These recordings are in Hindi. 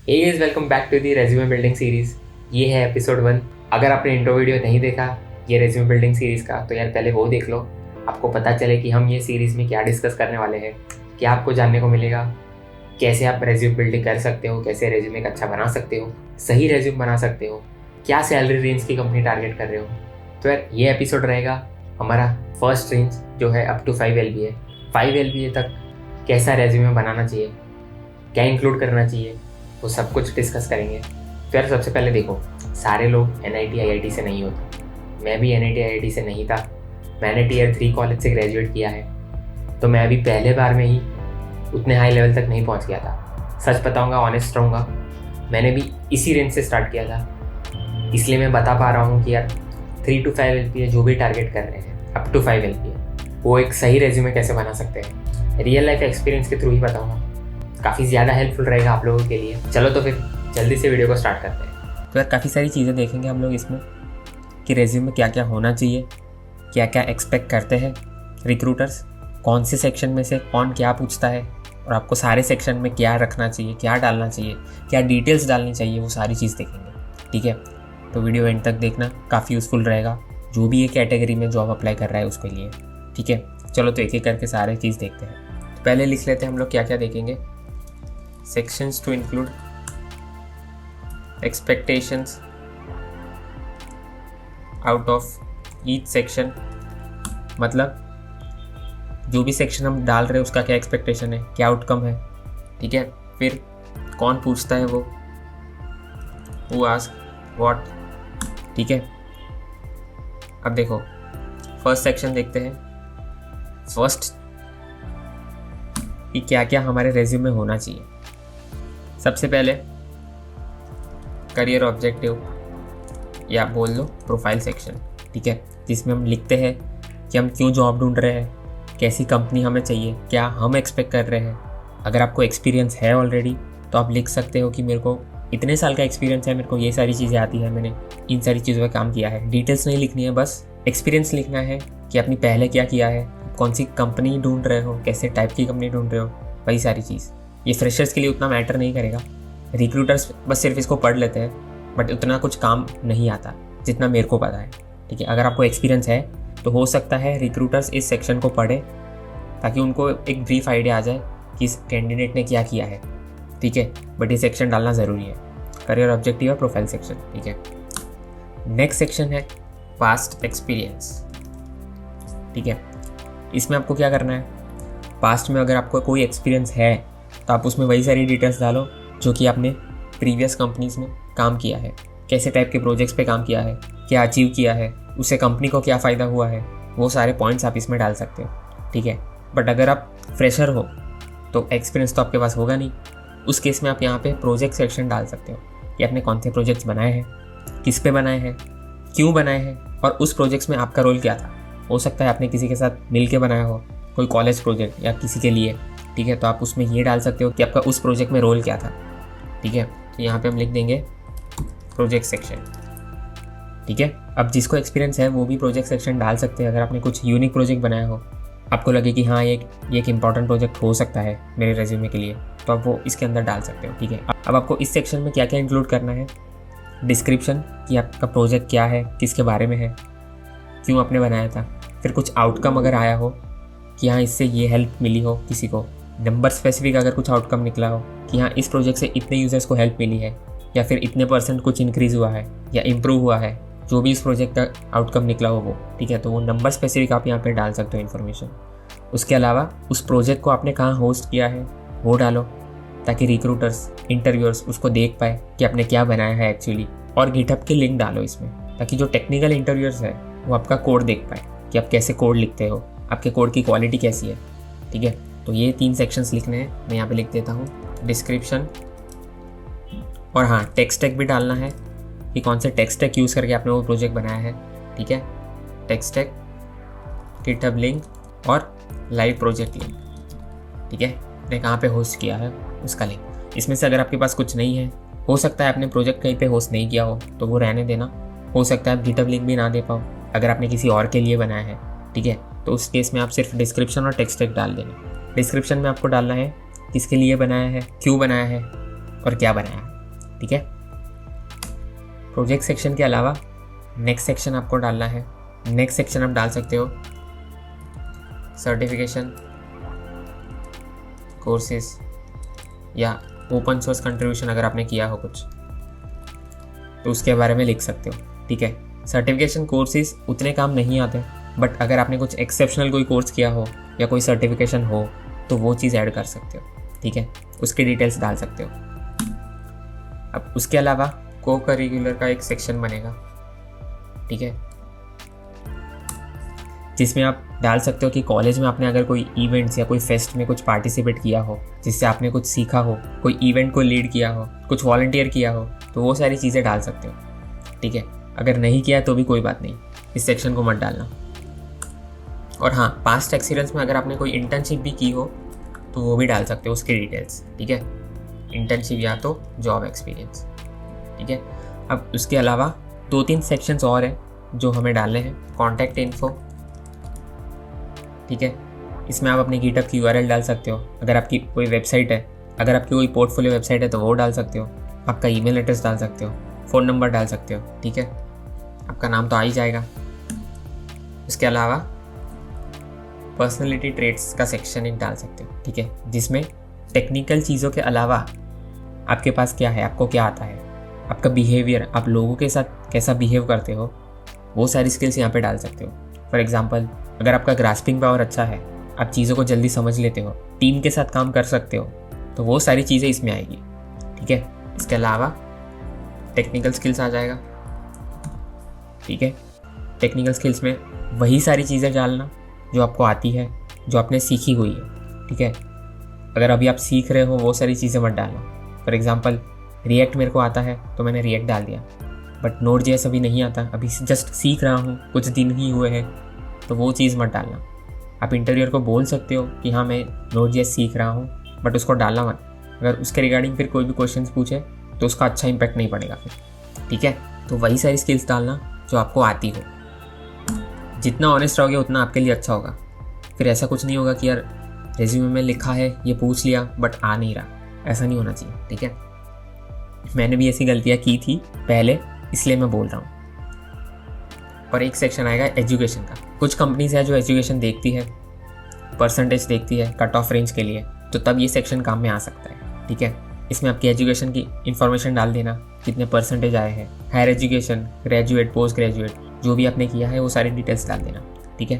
Hey guys, welcome back to the resume building series. ये है एपिसोड 1। अगर आपने इंट्रो वीडियो नहीं देखा ये रेज्यूमे बिल्डिंग सीरीज़ का, तो यार पहले वो देख लो, आपको पता चले कि हम ये सीरीज़ में क्या डिस्कस करने वाले हैं, क्या आपको जानने को मिलेगा, कैसे आप रेज्यूमे बिल्डिंग कर सकते हो, कैसे रेज्यूमे का अच्छा बना सकते हो, सही रेज्यूमे बना सकते हो, क्या सैलरी रेंज की कंपनी टारगेट कर रहे हो। तो यार ये एपिसोड रहेगा हमारा फर्स्ट रेंज जो है अप टू 5 LPA। 5 LPA तक कैसा रेज्यूमे बनाना चाहिए, क्या इंक्लूड करना चाहिए, वो सब कुछ डिस्कस करेंगे। तो यार सबसे पहले देखो, सारे लोग NIT IIT से नहीं होते। मैं भी NIT IIT से नहीं था, मैंने Tier 3 कॉलेज से ग्रेजुएट किया है, तो मैं अभी पहले बार में ही उतने हाई लेवल तक नहीं पहुंच गया था। सच बताऊंगा, ऑनेस्ट रहूँगा, मैंने भी इसी रेंज से स्टार्ट किया था, इसलिए मैं बता पा रहा हूँ कि यार 3 to 5 LPA जो भी टारगेट कर रहे हैं, अप टू 5 LPA, वो एक सही रेज्यूमे कैसे बना सकते हैं, रियल लाइफ एक्सपीरियंस के थ्रू ही बताऊँगा। काफ़ी ज़्यादा हेल्पफुल रहेगा आप लोगों के लिए। चलो तो फिर जल्दी से वीडियो को स्टार्ट करते हैं। तो यार काफ़ी सारी चीज़ें देखेंगे हम लोग इसमें कि रेज्यूमे में क्या क्या होना चाहिए, क्या क्या एक्सपेक्ट करते हैं रिक्रूटर्स, कौन से सेक्शन में से कौन क्या पूछता है, और आपको सारे सेक्शन में क्या रखना चाहिए, क्या डालना चाहिए, क्या डिटेल्स डालनी चाहिए, वो सारी चीज़ देखेंगे। ठीक है, तो वीडियो एंड तक देखना, काफ़ी यूज़फुल रहेगा जो भी ये कैटेगरी में जॉब अप्लाई कर रहा है उसके लिए। ठीक है, चलो तो एक एक करके सारे चीज़ देखते हैं। तो पहले लिख लेते हैं हम लोग क्या क्या देखेंगे। Sections to include expectations out of each section, मतलब जो भी सेक्शन हम डाल रहे हैं उसका क्या एक्सपेक्टेशन है, क्या आउटकम है। ठीक है, फिर कौन पूछता है वो, who ask what। ठीक है, अब देखो फर्स्ट सेक्शन देखते हैं। फर्स्ट कि क्या क्या हमारे रेज्यूमे में होना चाहिए। सबसे पहले करियर ऑब्जेक्टिव या बोल लो प्रोफाइल सेक्शन। ठीक है, जिसमें हम लिखते हैं कि हम क्यों जॉब ढूंढ रहे हैं, कैसी कंपनी हमें चाहिए, क्या हम एक्सपेक्ट कर रहे हैं। अगर आपको एक्सपीरियंस है ऑलरेडी तो आप लिख सकते हो कि मेरे को इतने साल का एक्सपीरियंस है, मेरे को ये सारी चीज़ें आती है, मैंने इन सारी चीज़ों पर काम किया है। डिटेल्स नहीं लिखनी है, बस एक्सपीरियंस लिखना है कि आपने पहले क्या किया है, कौन सी कंपनी ढूंढ रहे हो, कैसे टाइप की कंपनी ढूंढ रहे हो, वही सारी चीज़। ये फ्रेशर्स के लिए उतना मैटर नहीं करेगा, रिक्रूटर्स बस सिर्फ इसको पढ़ लेते हैं, बट उतना कुछ काम नहीं आता जितना मेरे को पता है। ठीक है, अगर आपको एक्सपीरियंस है तो हो सकता है रिक्रूटर्स इस सेक्शन को पढ़े ताकि उनको एक ब्रीफ आइडिया आ जाए कि इस कैंडिडेट ने क्या किया है। ठीक है, बट ये सेक्शन डालना ज़रूरी है, करियर ऑब्जेक्टिव और प्रोफाइल सेक्शन। ठीक है, नेक्स्ट सेक्शन है पास्ट एक्सपीरियंस। ठीक है, इसमें आपको क्या करना है, पास्ट में अगर आपको कोई एक्सपीरियंस है तो आप उसमें वही सारी डिटेल्स डालो जो कि आपने प्रीवियस कंपनीज़ में काम किया है, कैसे टाइप के प्रोजेक्ट्स पे काम किया है, क्या अचीव किया है, उससे कंपनी को क्या फ़ायदा हुआ है, वो सारे पॉइंट्स आप इसमें डाल सकते हो। ठीक है, बट अगर आप फ्रेशर हो तो एक्सपीरियंस तो आपके पास होगा नहीं, उस केस में आप यहाँ पे प्रोजेक्ट सेक्शन डाल सकते हो कि आपने कौन से प्रोजेक्ट्स बनाए हैं, किस पे बनाए हैं, क्यों बनाए हैं, और उस प्रोजेक्ट्स में आपका रोल क्या था। हो सकता है आपने किसी के साथ मिल के बनाया हो, कोई कॉलेज प्रोजेक्ट या किसी के लिए। ठीक है, तो आप उसमें ये डाल सकते हो कि आपका उस प्रोजेक्ट में रोल क्या था। ठीक है, तो यहाँ पे हम लिख देंगे प्रोजेक्ट सेक्शन। ठीक है, अब जिसको एक्सपीरियंस है वो भी प्रोजेक्ट सेक्शन डाल सकते हैं। अगर आपने कुछ यूनिक प्रोजेक्ट बनाया हो, आपको लगे कि हाँ ये एक इंपॉर्टेंट प्रोजेक्ट हो सकता है मेरे रेज्यूमे के लिए, तो आप वो इसके अंदर डाल सकते हो। ठीक है, अब आपको इस सेक्शन में क्या क्या इंक्लूड करना है, डिस्क्रिप्शन कि आपका प्रोजेक्ट क्या है, किसके बारे में है, क्यों आपने बनाया था, फिर कुछ आउटकम अगर आया हो कि हाँ इससे ये हेल्प मिली हो किसी को, नंबर स्पेसिफिक अगर कुछ आउटकम निकला हो कि हाँ इस प्रोजेक्ट से इतने यूजर्स को हेल्प मिली है, या फिर इतने % कुछ इंक्रीज़ हुआ है या इम्प्रूव हुआ है, जो भी इस प्रोजेक्ट का आउटकम निकला हो वो। ठीक है, तो वो नंबर स्पेसिफिक आप यहाँ पे डाल सकते हो इन्फॉर्मेशन। उसके अलावा उस प्रोजेक्ट को आपने कहाँ होस्ट किया है वो डालो, ताकि रिक्रूटर्स, इंटरव्यूअर्स उसको देख पाए कि आपने क्या बनाया है एक्चुअली। और गिटहब की लिंक डालो इसमें, ताकि जो टेक्निकल इंटरव्यूअर्स है वो आपका कोड देख पाए कि आप कैसे कोड लिखते हो, आपके कोड की क्वालिटी कैसी है। ठीक है, तो ये 3 सेक्शंस लिखने हैं, मैं यहाँ पे लिख देता हूँ डिस्क्रिप्शन, और हाँ टेक स्टैक भी डालना है कि कौन से टेक स्टैक यूज़ करके आपने वो प्रोजेक्ट बनाया है। ठीक है, टेक स्टैक, गिटहब लिंक और लाइव प्रोजेक्ट लिंक। ठीक है, आपने कहाँ पे होस्ट किया है उसका लिंक। इसमें से अगर आपके पास कुछ नहीं है, हो सकता है आपने प्रोजेक्ट कहीं पे होस्ट नहीं किया हो तो वो रहने देना, हो सकता है आप गिटहब लिंक भी ना दे पाओ अगर आपने किसी और के लिए बनाया है। ठीक है, तो उस केस में आप सिर्फ डिस्क्रिप्शन और टेक स्टैक डाल देना। डिस्क्रिप्शन में आपको डालना है किसके लिए बनाया है, क्यों बनाया है और क्या बनाया है। ठीक है। प्रोजेक्ट सेक्शन के अलावा नेक्स्ट सेक्शन आपको डालना है। नेक्स्ट सेक्शन आप डाल सकते हो सर्टिफिकेशन, कोर्सेज या ओपन सोर्स कंट्रीब्यूशन। अगर आपने किया हो कुछ तो उसके बारे में लिख सकते हो, ठीक है। सर्टिफिकेशन कोर्सेज उतने काम नहीं आते, बट अगर आपने कुछ एक्सेप्शनल कोई कोर्स किया हो या कोई सर्टिफिकेशन हो तो वो चीज़ ऐड कर सकते हो, ठीक है। उसकी डिटेल्स डाल सकते हो। अब उसके अलावा को करिकुलर का एक सेक्शन बनेगा, ठीक है, जिसमें आप डाल सकते हो कि कॉलेज में आपने अगर कोई इवेंट्स या कोई फेस्ट में कुछ पार्टिसिपेट किया हो जिससे आपने कुछ सीखा हो, कोई इवेंट को लीड किया हो, कुछ वॉलंटियर किया हो, तो वो सारी चीज़ें डाल सकते हो, ठीक है। अगर नहीं किया तो भी कोई बात नहीं, इस सेक्शन को मत डालना। और हाँ, पास्ट एक्सपीरियंस में अगर आपने कोई इंटर्नशिप भी की हो तो वो भी डाल सकते हो, उसकी डिटेल्स, ठीक है। इंटर्नशिप या तो जॉब एक्सपीरियंस, ठीक है। अब उसके अलावा 2-3 सेक्शंस और हैं जो हमें डालने हैं। कॉन्टैक्ट इन्फो, ठीक है, इसमें आप अपनी गिटहब की URL डाल सकते हो। अगर आपकी कोई वेबसाइट है, अगर आपकी कोई पोर्टफोलियो वेबसाइट है तो वो डाल सकते हो। आपका ईमेल एड्रेस डाल सकते हो, फ़ोन नंबर डाल सकते हो, ठीक है। आपका नाम तो आ ही जाएगा। उसके अलावा पर्सनैलिटी ट्रेट्स का सेक्शन एक डाल सकते हो, ठीक है, जिसमें टेक्निकल चीज़ों के अलावा आपके पास क्या है, आपको क्या आता है, आपका बिहेवियर, आप लोगों के साथ कैसा बिहेव करते हो, वो सारी स्किल्स यहाँ पे डाल सकते हो। फॉर एग्जांपल, अगर आपका ग्रास्पिंग पावर अच्छा है, आप चीज़ों को जल्दी समझ लेते हो, टीम के साथ काम कर सकते हो, तो वो सारी चीज़ें इसमें आएगी, ठीक है। इसके अलावा टेक्निकल स्किल्स आ जाएगा, ठीक है। टेक्निकल स्किल्स में वही सारी चीज़ें डालना जो आपको आती है, जो आपने सीखी हुई है, ठीक है। अगर अभी आप सीख रहे हो वो सारी चीज़ें मत डालना। फॉर एग्जांपल, रिएक्ट मेरे को आता है तो मैंने रिएक्ट डाल दिया, बट Node.js अभी नहीं आता, अभी जस्ट सीख रहा हूँ, कुछ दिन ही हुए हैं, तो वो चीज़ मत डालना। आप इंटरव्यूअर को बोल सकते हो कि हाँ मैं Node.js सीख रहा हूँ, बट उसको डालना मत। अगर उसके रिगार्डिंग फिर कोई भी क्वेश्चन पूछे तो उसका अच्छा इंपैक्ट नहीं पड़ेगा फिर, ठीक है। तो वही सारी स्किल्स डालना जो आपको आती हो। जितना ऑनेस्ट रहोगे उतना आपके लिए अच्छा होगा। फिर ऐसा कुछ नहीं होगा कि यार रेज्यूमे में लिखा है, ये पूछ लिया बट आ नहीं रहा, ऐसा नहीं होना चाहिए, ठीक है। मैंने भी ऐसी गलतियाँ की थी पहले, इसलिए मैं बोल रहा हूँ। और एक सेक्शन आएगा एजुकेशन का। कुछ कंपनीज है जो एजुकेशन देखती है, परसेंटेज देखती है कट ऑफ रेंज के लिए, तो तब ये सेक्शन काम में आ सकता है, ठीक है। इसमें आपकी एजुकेशन की इन्फॉर्मेशन डाल देना, कितने परसेंटेज आए हैं, higher education, graduate, post graduate, जो भी आपने किया है वो सारी डिटेल्स डाल देना, ठीक है।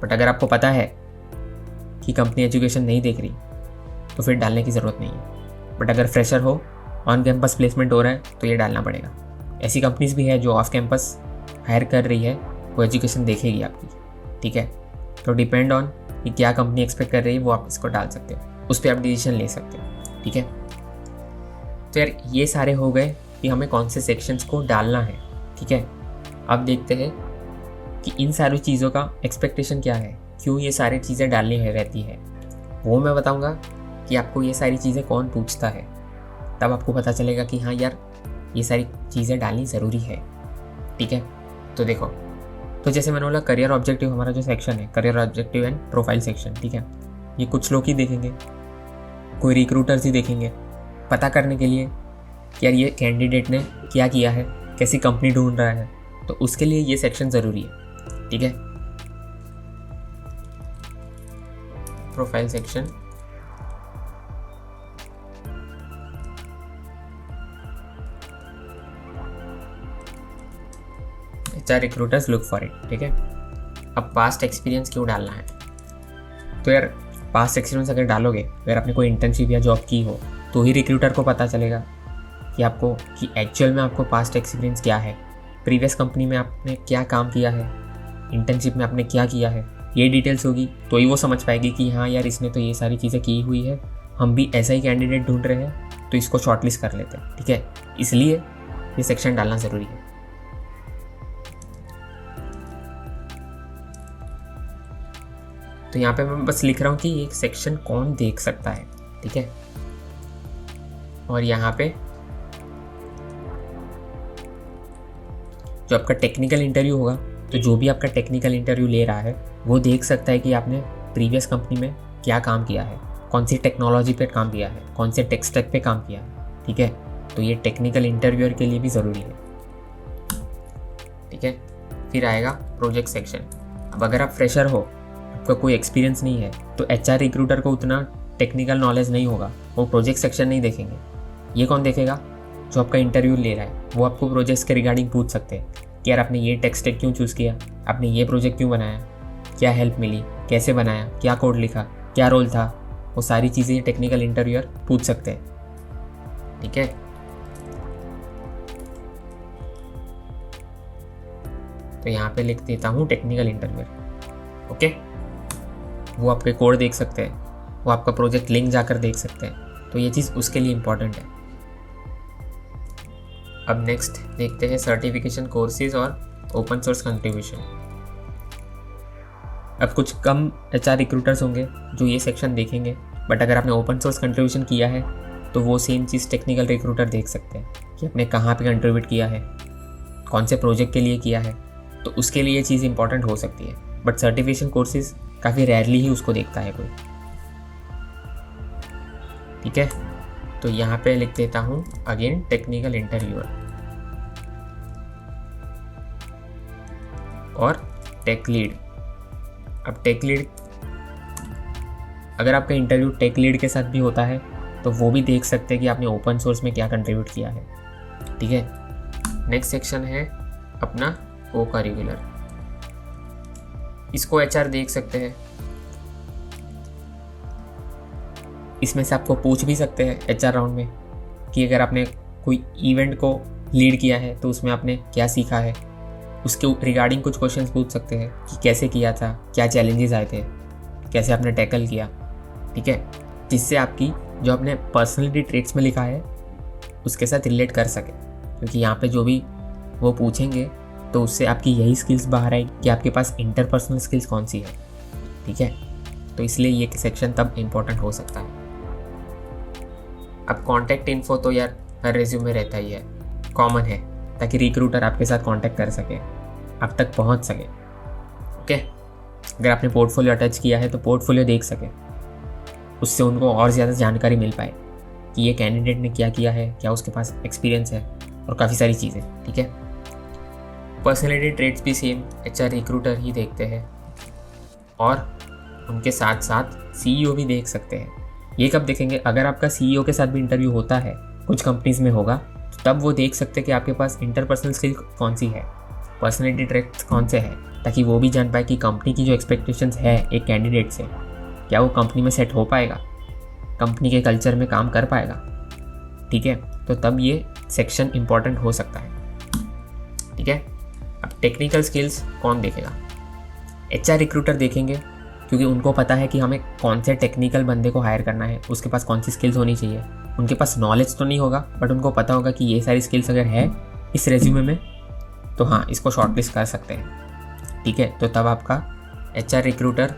बट अगर आपको पता है कि कंपनी एजुकेशन नहीं देख रही तो फिर डालने की ज़रूरत नहीं है। बट अगर फ्रेशर हो, ऑन कैंपस प्लेसमेंट हो रहा है तो ये डालना पड़ेगा। ऐसी कंपनीज भी है जो ऑफ कैंपस हायर कर रही है, वो एजुकेशन देखेगी आपकी, ठीक है। तो डिपेंड ऑन कि क्या कंपनी एक्सपेक्ट कर रही है वो आप इसको डाल सकते हो, उस पर आप डिसीजन ले सकते हो, ठीक है। तो यार ये सारे हो गए कि हमें कौन से सेक्शंस को डालना है, ठीक है। अब देखते हैं कि इन सारी चीज़ों का एक्सपेक्टेशन क्या है, क्यों ये सारी चीज़ें डालनी है रहती है। वो मैं बताऊंगा कि आपको ये सारी चीज़ें कौन पूछता है, तब आपको पता चलेगा कि हाँ यार ये सारी चीज़ें डालनी ज़रूरी है, ठीक है। तो देखो, तो जैसे मैंने बोला करियर ऑब्जेक्टिव, हमारा जो सेक्शन है career objective and profile section, ठीक है। ये कुछ लोग ही देखेंगे, कोई रिक्रूटर्स ही देखेंगे, पता करने के लिए कि यार ये कैंडिडेट ने क्या किया है, कैसी कंपनी ढूंढ रहा है, तो उसके लिए ये सेक्शन ज़रूरी है, ठीक है। Profile section, HR recruiters look for it, ठीक है। अब पास्ट एक्सपीरियंस क्यों डालना है, तो यार पास्ट एक्सपीरियंस अगर डालोगे, अगर आपने कोई इंटर्नशिप या जॉब की हो तो ही रिक्रूटर को पता चलेगा कि आपको कि एक्चुअल में आपको पास्ट एक्सपीरियंस क्या है, प्रीवियस कंपनी में आपने क्या काम किया है, इंटर्नशिप में आपने क्या किया है, ये डिटेल्स होगी तो ही वो समझ पाएगी कि हाँ यार इसने तो ये सारी चीज़ें की हुई है, हम भी ऐसा ही कैंडिडेट ढूंढ रहे हैं तो इसको शॉर्टलिस्ट कर लेते हैं, ठीक है। इसलिए ये सेक्शन डालना ज़रूरी है। तो यहाँ पे मैं बस लिख रहा हूँ कि ये सेक्शन कौन देख सकता है, ठीक है। और यहाँ पे जो आपका टेक्निकल इंटरव्यू होगा, तो जो भी आपका टेक्निकल इंटरव्यू ले रहा है वो देख सकता है कि आपने प्रीवियस कंपनी में क्या काम किया है, कौन सी टेक्नोलॉजी पे काम किया है, कौन से टेक स्टैक पे काम किया है, ठीक है। तो ये टेक्निकल इंटरव्यूअर के लिए भी ज़रूरी है। ठीक है, फिर आएगा प्रोजेक्ट सेक्शन। अब अगर आप फ्रेशर हो, आपका कोई एक्सपीरियंस नहीं है, तो HR रिक्रूटर को उतना टेक्निकल नॉलेज नहीं होगा, वो प्रोजेक्ट सेक्शन नहीं देखेंगे। ये कौन देखेगा? जो आपका इंटरव्यू ले रहा है, वो आपको प्रोजेक्ट्स के रिगार्डिंग पूछ सकते हैं कि यार आपने ये टेक स्टैक क्यों चूज़ किया, आपने ये प्रोजेक्ट क्यों बनाया, क्या हेल्प मिली, कैसे बनाया, क्या कोड लिखा, क्या रोल था, वो सारी चीज़ें टेक्निकल इंटरव्यूअर पूछ सकते हैं। ठीक है, तो यहाँ पे लिख देता हूँ टेक्निकल इंटरव्यूअर। ओके, वो आपके कोड देख सकते हैं, वो आपका प्रोजेक्ट लिंक जाकर देख सकते हैं, तो ये चीज़ उसके लिए इम्पॉर्टेंट है। अब नेक्स्ट देखते हैं सर्टिफिकेशन कोर्सेज और ओपन सोर्स कंट्रीब्यूशन। अब कुछ कम HR रिक्रूटर्स होंगे जो ये सेक्शन देखेंगे, बट अगर आपने ओपन सोर्स कंट्रीब्यूशन किया है तो वो सेम चीज़ टेक्निकल रिक्रूटर देख सकते हैं कि आपने कहाँ पे कंट्रीब्यूट किया है, कौन से प्रोजेक्ट के लिए किया है, तो उसके लिए ये चीज़ इंपॉर्टेंट हो सकती है। बट सर्टिफिकेशन कोर्सेज काफ़ी रेयरली ही उसको देखता है कोई। ठीक है, तो यहाँ पे लिख देता हूँ अगेन टेक्निकल इंटरव्यूअर और टेक लीड। अब टेक लीड, अगर आपका इंटरव्यू टेक लीड के साथ भी होता है तो वो भी देख सकते हैं कि आपने ओपन सोर्स में क्या कंट्रीब्यूट किया है। ठीक है, नेक्स्ट सेक्शन है अपना को करिकुलर। इसको HR देख सकते हैं, इसमें से आपको पूछ भी सकते हैं HR राउंड में कि अगर आपने कोई इवेंट को लीड किया है तो उसमें आपने क्या सीखा है, उसके रिगार्डिंग कुछ क्वेश्चंस पूछ सकते हैं कि कैसे किया था, क्या चैलेंजेस आए थे, कैसे आपने टैकल किया। ठीक है, जिससे आपकी जो आपने पर्सनैलिटी ट्रेट्स में लिखा है उसके साथ रिलेट कर सके, क्योंकि यहाँ पे जो भी वो पूछेंगे तो उससे आपकी यही स्किल्स बाहर आएगी कि आपके पास इंटरपर्सनल स्किल्स कौन सी है। ठीक है, तो इसलिए ये सेक्शन तब इम्पोर्टेंट हो सकता है। अब कॉन्टैक्ट इन्फो तो यार हर रेज्यूमे में रहता ही है, कॉमन है, ताकि रिक्रूटर आपके साथ कांटेक्ट कर सके, आप तक पहुंच सके। ओके, अगर आपने पोर्टफोलियो अटैच किया है तो पोर्टफोलियो देख सके, उससे उनको और ज़्यादा जानकारी मिल पाए कि ये कैंडिडेट ने क्या किया है, क्या उसके पास एक्सपीरियंस है और काफ़ी सारी चीज़ें। ठीक है, पर्सनैलिटी ट्रेट्स भी सेम HR रिक्रूटर ही देखते हैं और उनके साथ साथ CEO भी देख सकते हैं। ये कब देखेंगे? अगर आपका CEO के साथ भी इंटरव्यू होता है, कुछ कंपनीज़ में होगा, तो तब वो देख सकते हैं कि आपके पास इंटरपर्सनल स्किल कौन सी है, पर्सनैलिटी ट्रेट्स कौन से हैं, ताकि वो भी जान पाए कि कंपनी की जो एक्सपेक्टेशंस है एक कैंडिडेट से, क्या वो कंपनी में सेट हो पाएगा, कंपनी के कल्चर में काम कर पाएगा। ठीक है, तो तब ये सेक्शन इम्पॉर्टेंट हो सकता है। ठीक है, अब टेक्निकल स्किल्स कौन देखेगा? HR रिक्रूटर देखेंगे, क्योंकि उनको पता है कि हमें कौन से टेक्निकल बंदे को हायर करना है, उसके पास कौन सी स्किल्स होनी चाहिए। उनके पास नॉलेज तो नहीं होगा, बट उनको पता होगा कि ये सारी स्किल्स अगर है इस रेज्यूमे में तो हाँ, इसको शॉर्टलिस्ट कर सकते हैं। ठीक है, तो तब आपका HR रिक्रूटर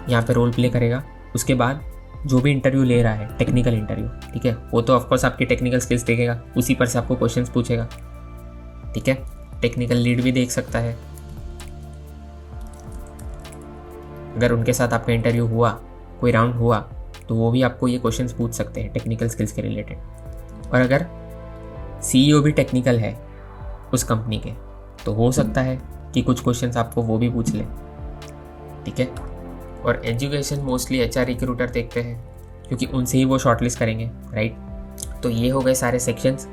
यहाँ पे रोल प्ले करेगा। उसके बाद जो भी इंटरव्यू ले रहा है, टेक्निकल इंटरव्यू, ठीक है, वो तो ऑफकोर्स आपकी टेक्निकल स्किल्स देखेगा, उसी पर से आपको क्वेश्चंस पूछेगा। ठीक है, टेक्निकल लीड भी देख सकता है, अगर उनके साथ आपका इंटरव्यू हुआ, कोई राउंड हुआ, तो वो भी आपको ये क्वेश्चंस पूछ सकते हैं टेक्निकल स्किल्स के रिलेटेड। और अगर CEO भी टेक्निकल है उस कंपनी के, तो हो सकता है कि कुछ क्वेश्चंस आपको वो भी पूछ ले। ठीक है, और एजुकेशन मोस्टली HR रिक्रूटर देखते हैं, क्योंकि उनसे ही वो शॉर्टलिस्ट करेंगे, राइट। तो ये हो गए सारे सेक्शंस,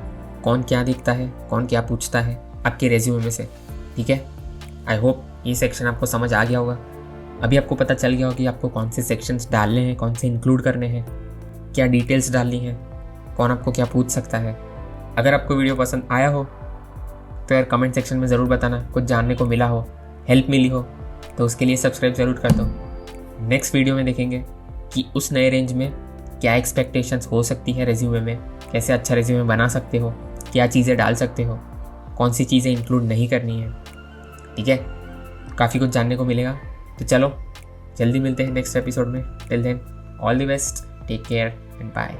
कौन क्या दिखता है, कौन क्या पूछता है आपके रेज्यूमे में से। ठीक है, आई होप ये सेक्शन आपको समझ आ गया होगा। अभी आपको पता चल गया होगा कि आपको कौन से सेक्शंस डालने हैं, कौन से इंक्लूड करने हैं, क्या डिटेल्स डालनी है, कौन आपको क्या पूछ सकता है। अगर आपको वीडियो पसंद आया हो तो यार कमेंट सेक्शन में ज़रूर बताना, कुछ जानने को मिला हो, हेल्प मिली हो, तो उसके लिए सब्सक्राइब ज़रूर कर दो। नेक्स्ट वीडियो में देखेंगे कि उस नए रेंज में क्या एक्सपेक्टेशंस हो सकती है रेज्यूमे में, कैसे अच्छा रेज्यूमे बना सकते हो, क्या चीज़ें डाल सकते हो, कौन सी चीज़ें इंक्लूड नहीं करनी है। ठीक है, काफ़ी कुछ जानने को मिलेगा। तो चलो जल्दी मिलते हैं नेक्स्ट एपिसोड में। Till then all the best, take care and bye.